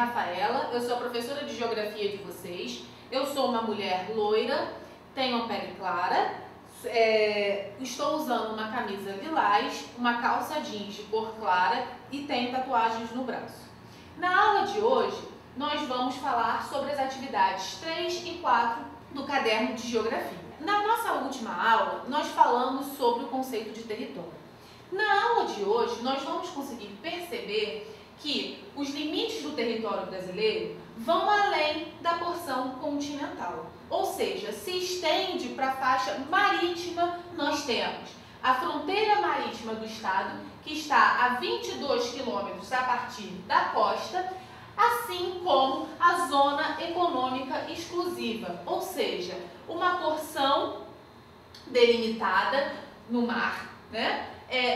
Rafaela, eu sou a professora de Geografia de vocês. Eu sou uma mulher loira, tenho a pele clara, estou usando uma camisa lilás, uma calça jeans de cor clara e tenho tatuagens no braço. Na aula de hoje, nós vamos falar sobre as atividades 3 e 4 do caderno de Geografia. Na nossa última aula, nós falamos sobre o conceito de território. Na aula de hoje, nós vamos conseguir perceber que os limites do território brasileiro vão além da porção continental, ou seja, se estende para a faixa marítima. Nós temos a fronteira marítima do estado, que está a 22 quilômetros a partir da costa, assim como a zona econômica exclusiva, ou seja, uma porção delimitada no mar, né?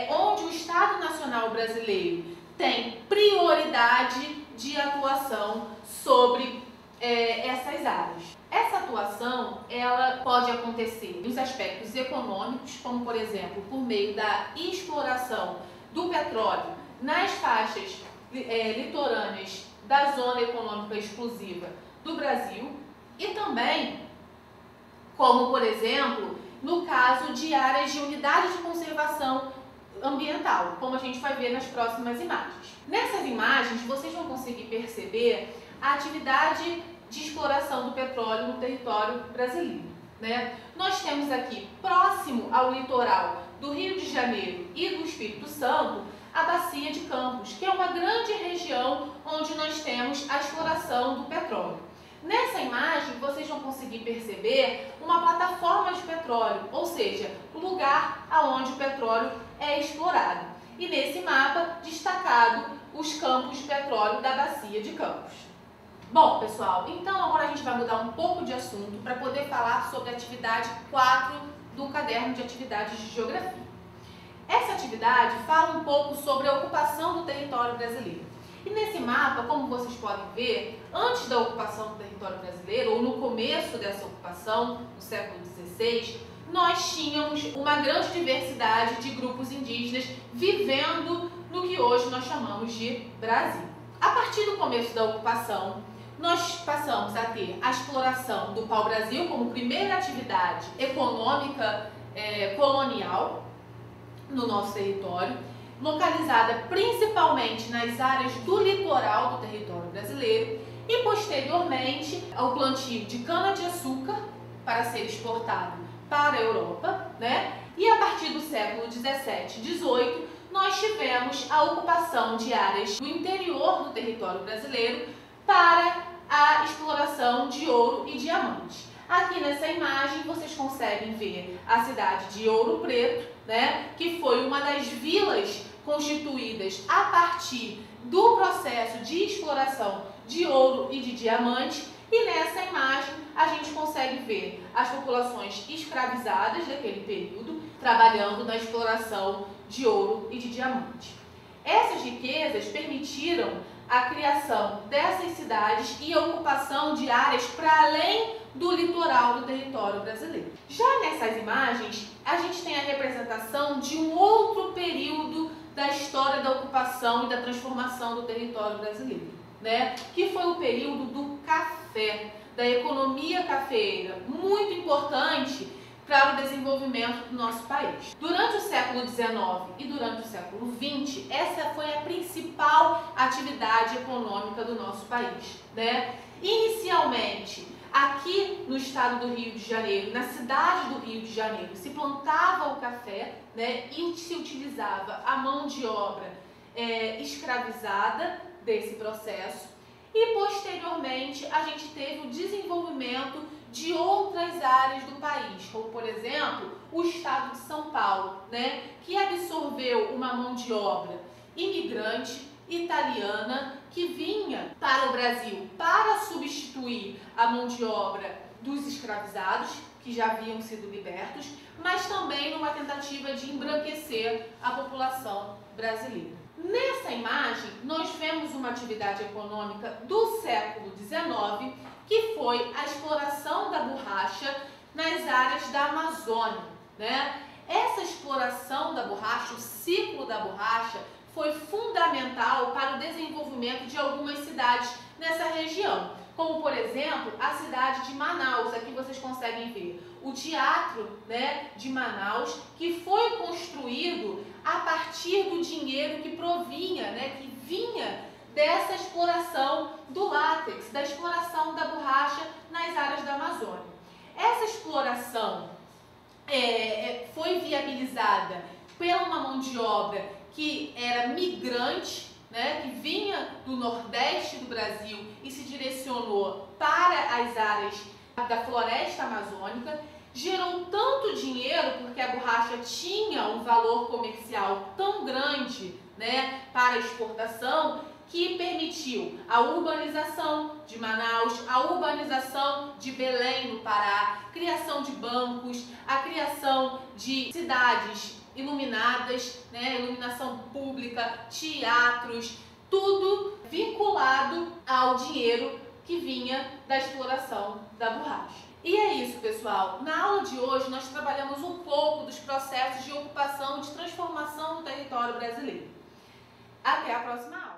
Onde o Estado Nacional Brasileiro tem prioridade de atuação sobre essas áreas. Essa atuação, ela pode acontecer nos aspectos econômicos, como por exemplo, por meio da exploração do petróleo nas faixas litorâneas da zona econômica exclusiva do Brasil, e também, como por exemplo, no caso de áreas de unidade de conservação ambiental, como a gente vai ver nas próximas imagens. Nessas imagens, vocês vão conseguir perceber a atividade de exploração do petróleo no território brasileiro, né? Nós temos aqui, próximo ao litoral do Rio de Janeiro e do Espírito Santo, a Bacia de Campos, que é uma grande região onde nós temos a exploração do petróleo. Nessa imagem, vocês vão conseguir perceber uma plataforma de petróleo, ou seja, o lugar aonde o petróleo é explorado. E nesse mapa, destacado os campos de petróleo da Bacia de Campos. Bom, pessoal, então agora a gente vai mudar um pouco de assunto para poder falar sobre a atividade 4 do caderno de atividades de Geografia. Essa atividade fala um pouco sobre a ocupação do território brasileiro. E nesse mapa, como vocês podem ver, antes da ocupação do território brasileiro, ou no começo dessa ocupação, no século XVI, nós tínhamos uma grande diversidade de grupos indígenas vivendo no que hoje nós chamamos de Brasil. A partir do começo da ocupação, nós passamos a ter a exploração do pau-brasil como primeira atividade econômica colonial no nosso território, localizada principalmente nas áreas do litoral do território brasileiro, e posteriormente ao plantio de cana-de-açúcar para ser exportado para a Europa, né? E a partir do século XVII e XVIII, nós tivemos a ocupação de áreas do interior do território brasileiro para a exploração de ouro e diamante. Aqui nessa imagem vocês conseguem ver a cidade de Ouro Preto, né, que foi uma das vilas constituídas a partir do processo de exploração de ouro e de diamante. E nessa imagem a gente consegue ver as populações escravizadas daquele período trabalhando na exploração de ouro e de diamante. Essas riquezas permitiram a criação dessas cidades e a ocupação de áreas para além do litoral do território brasileiro. Já nessas imagens, a gente tem a representação de um outro período da história da ocupação e da transformação do território brasileiro, né? Que foi o período do café, da economia cafeeira, muito importante para o desenvolvimento do nosso país. Durante o século XIX e durante o século XX, essa foi a principal atividade econômica do nosso país, né? Inicialmente, aqui no estado do Rio de Janeiro, na cidade do Rio de Janeiro, se plantava o café, né, e se utilizava a mão de obra escravizada desse processo. E posteriormente a gente teve o desenvolvimento de outras áreas do país, como por exemplo o estado de São Paulo, né, que absorveu uma mão de obra imigrante italiana que vinha para o Brasil para substituir a mão de obra dos escravizados, que já haviam sido libertos, mas também numa tentativa de embranquecer a população brasileira. Nessa imagem, nós vemos uma atividade econômica do século XIX, que foi a exploração da borracha nas áreas da Amazônia, né? Essa exploração da borracha, o ciclo da borracha, foi fundamental para o desenvolvimento de algumas cidades nessa região, como por exemplo a cidade de Manaus. Aqui vocês conseguem ver o teatro, né, de Manaus, que foi construído a partir do dinheiro que provinha, né, que vinha dessa exploração do látex, da exploração da borracha nas áreas da Amazônia. Essa exploração foi viabilizada pela uma mão de obra que era migrante, né, que vinha do Nordeste do Brasil e se direcionou para as áreas da floresta amazônica, gerou tanto dinheiro, porque a borracha tinha um valor comercial tão grande, né, para a exportação, que permitiu a urbanização de Manaus, a urbanização de Belém, no Pará, criação de bancos, a criação de cidades iluminadas, né, iluminação pública, teatros, tudo vinculado ao dinheiro que vinha da exploração da borracha. E é isso, pessoal. Na aula de hoje nós trabalhamos um pouco dos processos de ocupação e de transformação no território brasileiro. Até a próxima aula.